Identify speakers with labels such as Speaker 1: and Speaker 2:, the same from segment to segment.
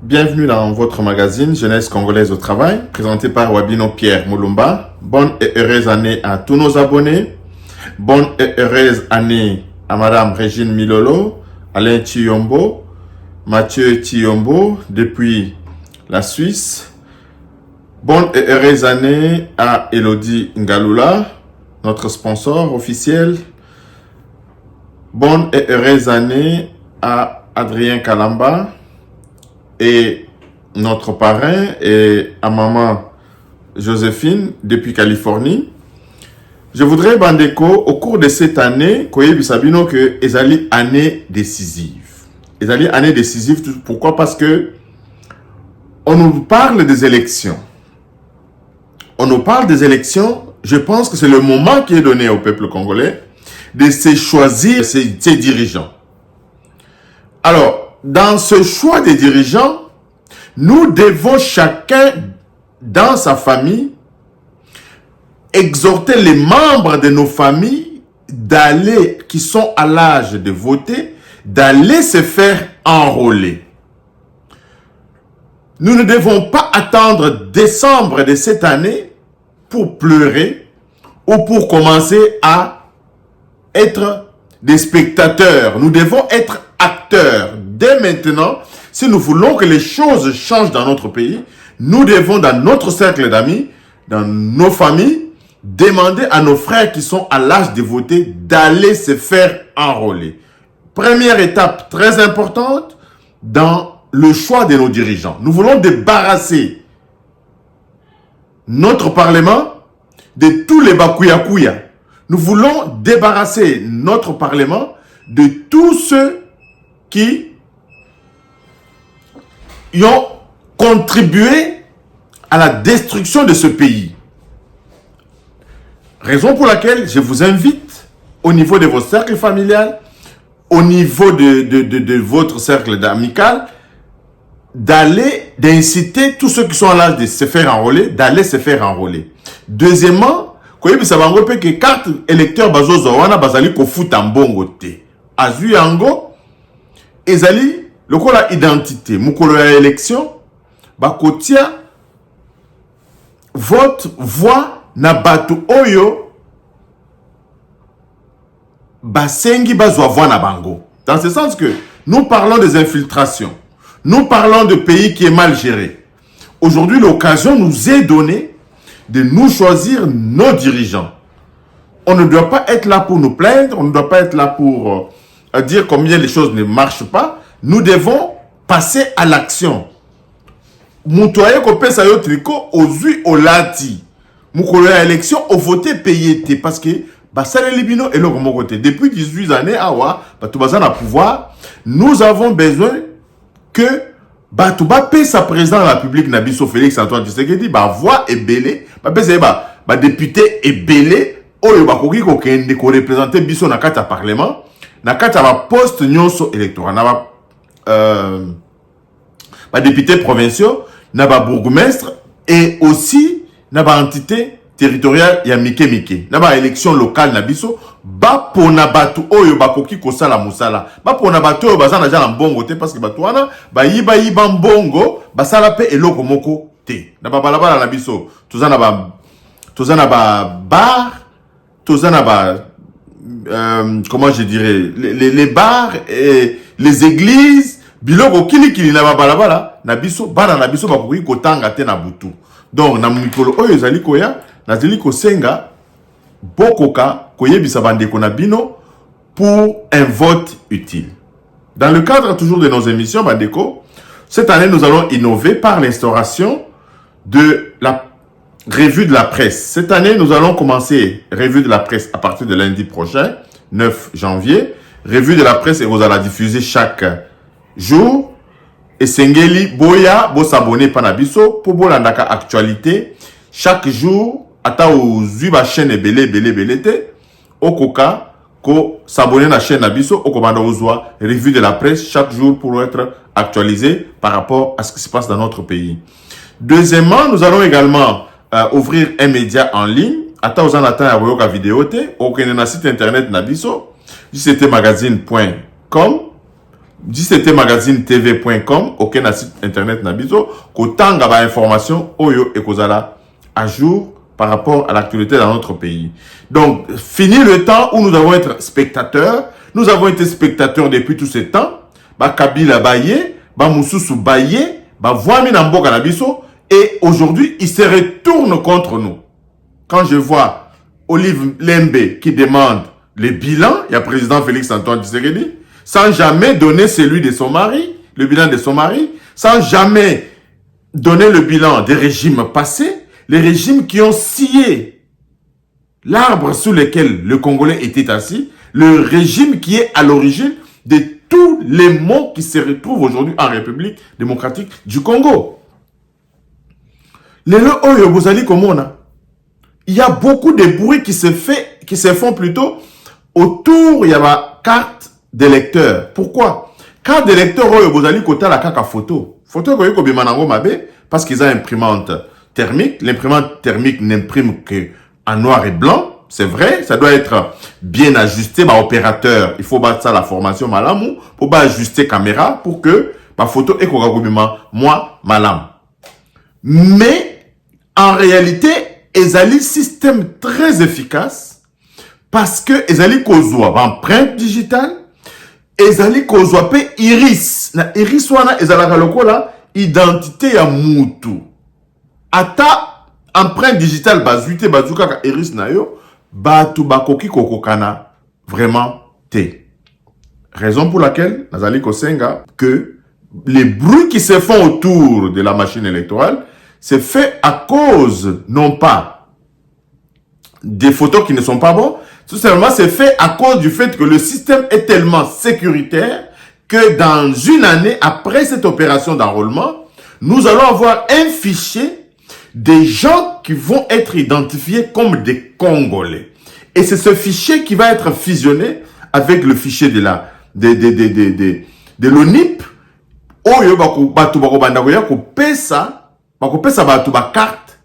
Speaker 1: Bienvenue dans votre magazine Jeunesse Congolaise au Travail, présenté par Wabino Pierre Moulumba. Bonne et heureuse année à tous nos abonnés. Bonne et heureuse année à Madame Régine Milolo, Alain Tiyombo, Mathieu Tiyombo depuis la Suisse. Bonne et heureuse année à Elodie Ngalula, notre sponsor officiel. Bonne et heureuse année à Adrien Kalamba et notre parrain et à maman Joséphine depuis Californie. Je voudrais, Bandeko, au cours de cette année, que ezali année décisive. Ezali année décisive, pourquoi? Parce que on nous parle des élections. On nous parle des élections, je pense que c'est le moment qui est donné au peuple congolais de se choisir ses dirigeants. Alors, dans ce choix des dirigeants, nous devons chacun dans sa famille exhorter les membres de nos familles d'aller, qui sont à l'âge de voter, d'aller se faire enrôler. Nous ne devons pas attendre décembre de cette année pour pleurer ou pour commencer à être des spectateurs. Nous devons être acteurs. Dès maintenant, si nous voulons que les choses changent dans notre pays, nous devons, dans notre cercle d'amis, dans nos familles, demander à nos frères qui sont à l'âge de voter d'aller se faire enrôler. Première étape très importante dans le choix de nos dirigeants. Nous voulons débarrasser notre Parlement de tous les bakouya-kouya. Nous voulons débarrasser notre Parlement de tous ceux qui y ont contribué à la destruction de ce pays. Raison pour laquelle je vous invite, au niveau de vos cercles familiales, au niveau de votre cercle amical, d'inciter tous ceux qui sont à l'âge de se faire enrôler, d'aller se faire enrôler. Deuxièmement, que carte électeur bazozo wana bazali ko futa mbongo te. Azui yango ezali lokola identité mukolo ya élection bakotia vote voix na batu oyo basengi bazwa voix na bango. Dans ce sens que nous parlons des infiltrations. Nous parlons de pays qui est mal géré. Aujourd'hui, l'occasion nous est donnée de nous choisir nos dirigeants. On ne doit pas être là pour nous plaindre, on ne doit pas être là pour dire combien les choses ne marchent pas. Nous devons passer à l'action. Moutoye ko pesa yo tricot ozui olati. Mukolo ya élection au voter payé parce que basale libino et loko mokote. Depuis 18 années awa batu bazana pouvoir, nous avons besoin que Batouba paie sa président de la République Nabiso Félix Antoine Tshisekedi ba voix est belé ba député est belé oyo ba koki ko kende ko représenter biso na kata parlement na kata ba poste nyonso électoral na ba député provinciaux na ba bourgmestre et aussi na ba entité territoriale ya mike na ba élection locale na biso ba pona batu oyo bakoki kosala musala ba pona batu oyo bazana ja na mbongo te parce que batu wana ba yiba mbongo basala pe eloko moko te na ba balabala na biso tozana ba bar tozana ba comment je dirais les bars et les églises biloko kili na ba balabala na biso bana na biso bakoki kotanga te na butu. Donc na mikolo oyo ezali koya nazeli kosenga bokoka koyebisa bandeko na bino pour un vote utile. Dans le cadre toujours de nos émissions bandeko, cette année nous allons innover par l'instauration de la revue de la presse. Cette année nous allons commencer revue de la presse à partir de lundi prochain, 9 janvier. Revue de la presse et vous allez la diffuser chaque jour. Et Sengeli Boya, bo s'abonner panabiso pour bolandaka actualité chaque jour. Ata ozui ba chaîne belé te okoka ko s'abonner na chaîne Nabiso okomanda ozwa revue de la presse chaque jour pour être actualisé par rapport à ce qui se passe dans notre pays. Deuxièmement, nous allons également ouvrir un média en ligne. Ata ozanata ya royoka vidéo te okene na site internet Nabiso jctmagazine.com 17 magazine tv.com, aucun site internet nabiso, kotanga ba information oyo et kozala à jour par rapport à l'actualité dans notre pays. Donc, fini le temps où nous avons été spectateurs. Nous avons été spectateurs depuis tout ce temps. Ba Kabila baye, ba Moussousou baye, ba Voami Namboka nabiso, et aujourd'hui, ils se retournent contre nous. Quand je vois Olive Lembe qui demande le bilan, il y a président Félix Antoine Tshisekedi, sans jamais donner celui de son mari, le bilan de son mari, sans jamais donner le bilan des régimes passés, les régimes qui ont scié l'arbre sous lequel le Congolais était assis, le régime qui est à l'origine de tous les maux qui se retrouvent aujourd'hui en République démocratique du Congo. Les Oyo Bozali Komona, il y a beaucoup de bruit qui se font plutôt autour, il y a ma carte d'électeur. Pourquoi? Carte d'électeur Oyo Bozali Kota la kaka photo. Photo Oyo Kobimanango Mabe, parce qu'ils ont imprimante thermique. L'imprimante thermique n'imprime que en noir et blanc. C'est vrai, ça doit être bien ajusté par opérateur. Il faut battre ça la formation malamou pour pas ajuster caméra pour que ma photo est moi malam. Mais en réalité, ezali système très efficace parce que ezali kozwa empreinte digitale, ezali kozwa pe iris. Na iris wana ezalaka lokola identité ya mutu. Ata empreinte digitale bazuite bazuka ka iris na yo, batu bakoki kokokana vraiment te. Raison pour laquelle nazali kosenga que les bruits qui se font autour de la machine électorale c'est fait à cause, non pas des photos qui ne sont pas bonnes, tout simplement c'est fait à cause du fait que le système est tellement sécuritaire que dans une année après cette opération d'enrôlement, nous allons avoir un fichier des gens qui vont être identifiés comme des Congolais. Et c'est ce fichier qui va être fusionné avec le fichier de l'ONIP. Oyo batu bako ya ko pesa carte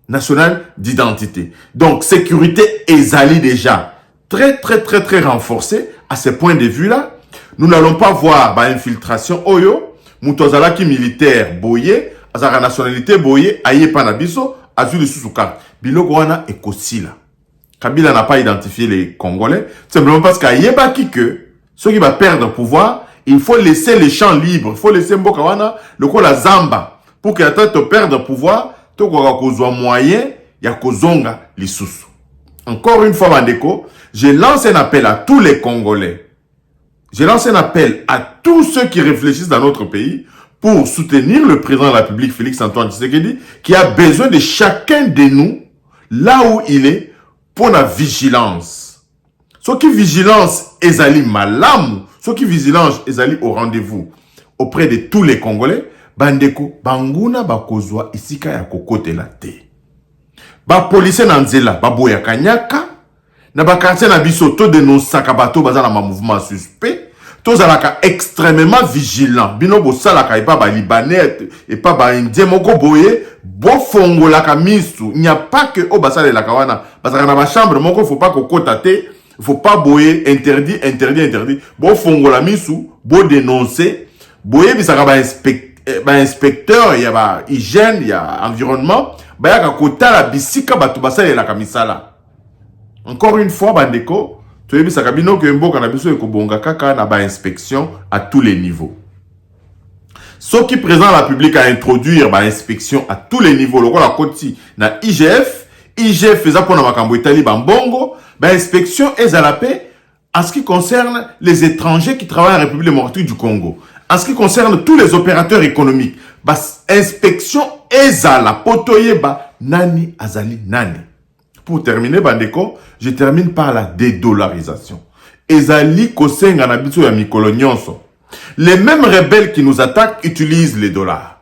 Speaker 1: nationale d'identité. Donc, sécurité ezali déjà très renforcée à ce point de vue-là. Nous n'allons pas voir infiltration oyo, mutozala ki militaire boye, azara nationalité boye, aye panabiso, azuli sous carte. Biloko wana ekosila. Kabila n'a pas identifié les Congolais, simplement parce qu'ayeba ki que ceux qui va perdre pouvoir, il faut laisser les champs libres, il faut laisser Mboka wana, le ko la zamba. Pour que tu perdre pouvoir, tu as moyen ya kozonga lisusu. Encore une fois, Bandeko, je lance un appel à tous les Congolais. Je lance un appel à tous ceux qui réfléchissent dans notre pays pour soutenir le président de la République, Félix Antoine Tshisekedi, qui a besoin de chacun de nous, là où il est, pour la vigilance. Ce qui vigilance ezali malamu, ce qui vigilance ezali au rendez-vous auprès de tous les Congolais. Bandeko, banguna bakozwa isika ya kokote la te. Ba police na nzela, baboya kanyaka, na ba quartier na biso to dénonçaka bato bazala ma mouvement suspect, to zalaka extrêmement vigilant. Bino bo salaka epa ba libanais et pas ba indien moko boye, bo fongola ka misu. Il n'y a pas que o basale la kawana, basaka na ba chambre moko faut pas kokota te, faut pas boye interdit. Bo fongola misu, bo dénoncer, boye bisaka ba inspecteur, il y a hygiène, il y a environnement, il y a kota la bisika batu basale la kamisala. Encore une fois, bandeko, tu as vu ça kabino que mboka na biso ekobonga kaka na ba inspection à tous les niveaux. Ce qui présente la République à introduire ba inspection à tous les niveaux, le la koti na IGF faisant pour na makambo itali bambongo, ba inspection ezalapé en ce qui concerne les étrangers qui travaillent en République démocratique du Congo. En ce qui concerne tous les opérateurs économiques, inspection ezala potoyeba nani azali nani. Pour terminer, bandeko, je termine par la dédollarisation. Ezali kosenga na biso ya mikolo nyonso. Les mêmes rebelles qui nous attaquent utilisent les dollars.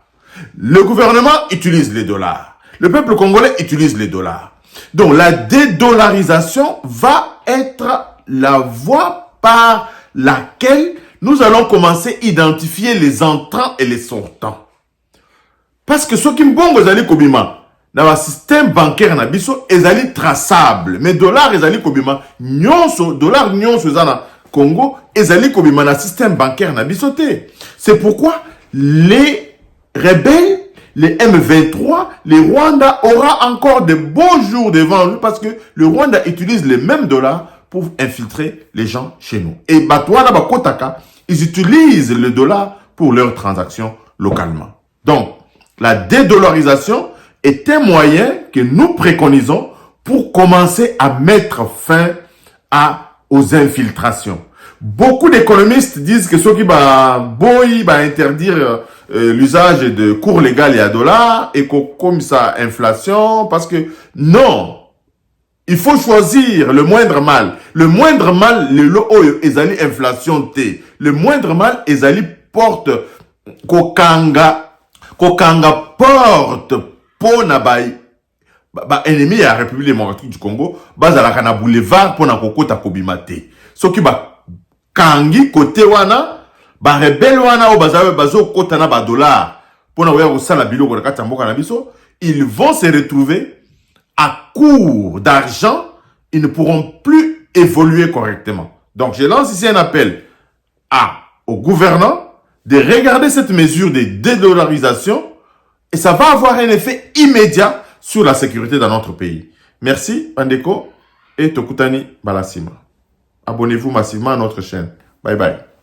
Speaker 1: Le gouvernement utilise les dollars. Le peuple congolais utilise les dollars. Donc la dédollarisation va être la voie par laquelle nous allons commencer à identifier les entrants et les sortants. Parce que ceux qui mbongo ezali kobima dans le système bancaire na biso ezali traçable. Mais dollar ezali kobima nyonso, dollar nyonso ezana Congo ezali kobima na système bancaire na bisoté. C'est pourquoi les rebelles, les M23, les Rwanda aura encore de beaux jours devant lui parce que le Rwanda utilise les mêmes dollars pour infiltrer les gens chez nous. Et Batouana Bakotaka, ils utilisent le dollar pour leurs transactions localement. Donc, la dédollarisation est un moyen que nous préconisons pour commencer à mettre fin aux infiltrations. Beaucoup d'économistes disent que ceux qui va interdire l'usage de cours légal et à dollars et comme ça inflation parce que non, il faut choisir le moindre mal. Le moindre mal, le lot ezali inflation T. Le moindre mal ezali porte kokanga porte pona bay ennemi ya République démocratique du Congo bazalaka na boulevard pona kokota kobimate. Soki ba kangi côté wana ba rebelle wana o bazo kota na ba dollar pona oya kosala biloko na kati ya mboka na biso, ils vont se retrouver à court d'argent, ils ne pourront plus évoluer correctement. Donc je lance ici un appel aux gouvernants de regarder cette mesure de dédollarisation et ça va avoir un effet immédiat sur la sécurité dans notre pays. Merci, Pandeko et Tokutani Balasima. Abonnez-vous massivement à notre chaîne. Bye bye.